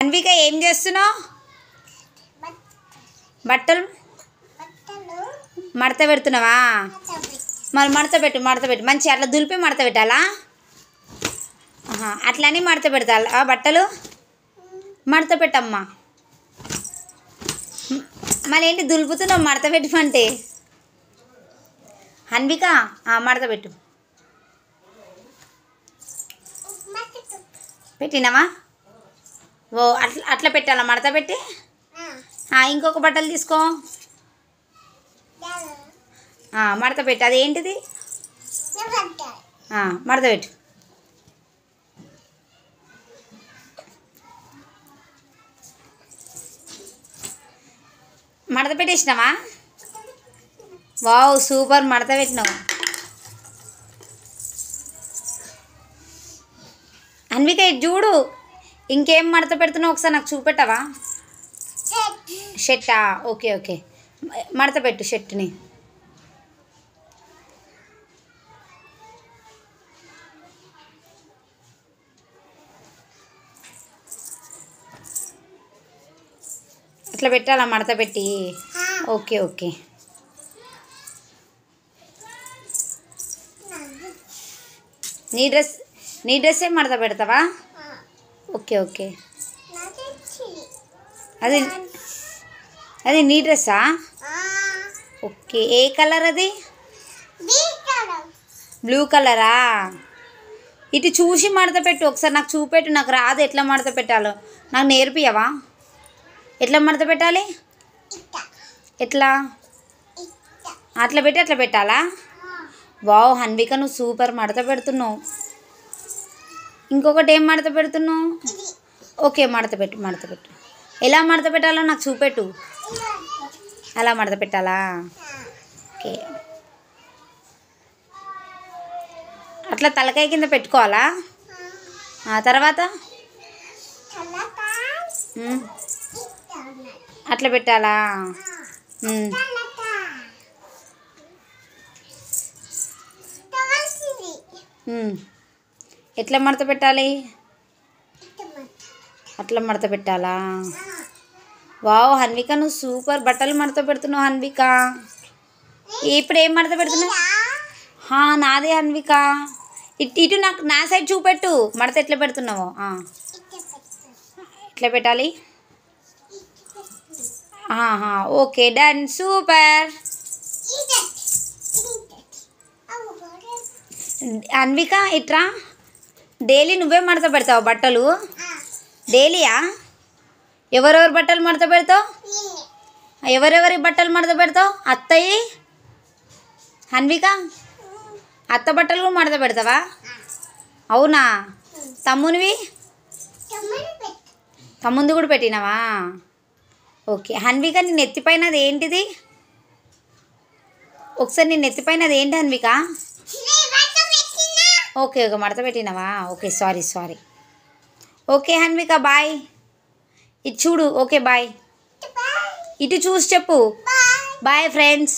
అన్విక ఏం చేస్తున్నావు? బట్టలు మడత పెడుతున్నావా? మరి మడత పెట్టు మంచి అట్లా దులిపి మడత పెట్టాలా? అట్లని మడత పెడతా బట్టలు మడత పెట్టమ్మా. మళ్ళీ ఏంటి దులుపుతున్నావు మడత పెట్టమంటే? అన్విక మడత పెట్టు. పెట్టినావా? ఓ అట్లా పెట్టాలా మడత పెట్టి? ఇంకొక బట్టలు తీసుకో, మడత పెట్టు. అదేంటిది? మడత పెట్టు. మడత పెట్టేసినావా? వావ్ సూపర్, మడత పెట్టినావు. అన్విక ఇది చూడు, ఇంకేం మడత పెడుతున్నావు ఒకసారి నాకు చూపెట్టవా? షర్టా? ఓకే ఓకే, మడత పెట్టు షర్ట్ని. అట్లా పెట్టాలా మడత పెట్టి? Okay okay. నీ డ్రెస్సే మడత పెడతావా? Okay okay. అది నీ డ్రెస్సా? ఓకే. ఏ కలర్ అది? బ్లూ కలరా? ఇటు చూసి మడత పెట్టు ఒకసారి, నాకు చూపెట్టు. నాకు రాదు ఎట్లా మడత పెట్టాలో, నాకు నేర్పియవా? ఎట్లా మడత పెట్టాలి? ఎట్లా? అట్లా పెట్టి అట్లా పెట్టాలా? వావ్ అన్విక నువ్వు సూపర్ మడత పెడుతున్నావు. ఇంకొకటి ఏం మడత పెడుతున్నావు? ఓకే మడత పెట్టు. ఎలా మడత పెట్టాలో నాకు చూపెట్టు. అలా మడత పెట్టాలా? ఓకే. అట్లా తలకాయ కింద పెట్టుకోవాలా? తర్వాత అట్లా పెట్టాలా? ఎట్లా మడత పెట్టాలి? అట్లా మడత పెట్టాలా? వావ్ అన్విక నువ్వు సూపర్ బట్టలు మడత పెడుతున్నావు అన్విక. ఇప్పుడు ఏం మడత పెడుతున్నావు? నాదే అన్విక. ఇటు నాకు నా సైడ్ చూపెట్టు, మడత ఎట్లా పెడుతున్నావో. ఎట్లా పెట్టాలి? Okay done, super. అన్విక ఇట్రా, డైలీ నువ్వే మడత పెడతావు బట్టలు? డైలీయా? ఎవరెవరి బట్టలు మడత పెడతావు? ఎవరెవరి బట్టలు మడత పెడతావు? అత్తయ్య అన్విక, అత్త బట్టలు కూడా మడత పెడతావా? అవునా? తమ్మునివి? తమ్ముంది కూడా పెట్టినావా? ఓకే. అన్విక నీ నెత్తిపైనది ఏంటిది? ఒకసారి నీ నెత్తిపైనది ఏంటి అన్విక? ఓకే ఓకే మడత పెట్టినావా? Okay sorry. Okay Anvika bye. ఇది చూడు. Okay bye. ఇటు చూసి చెప్పు బాయ్ ఫ్రెండ్స్.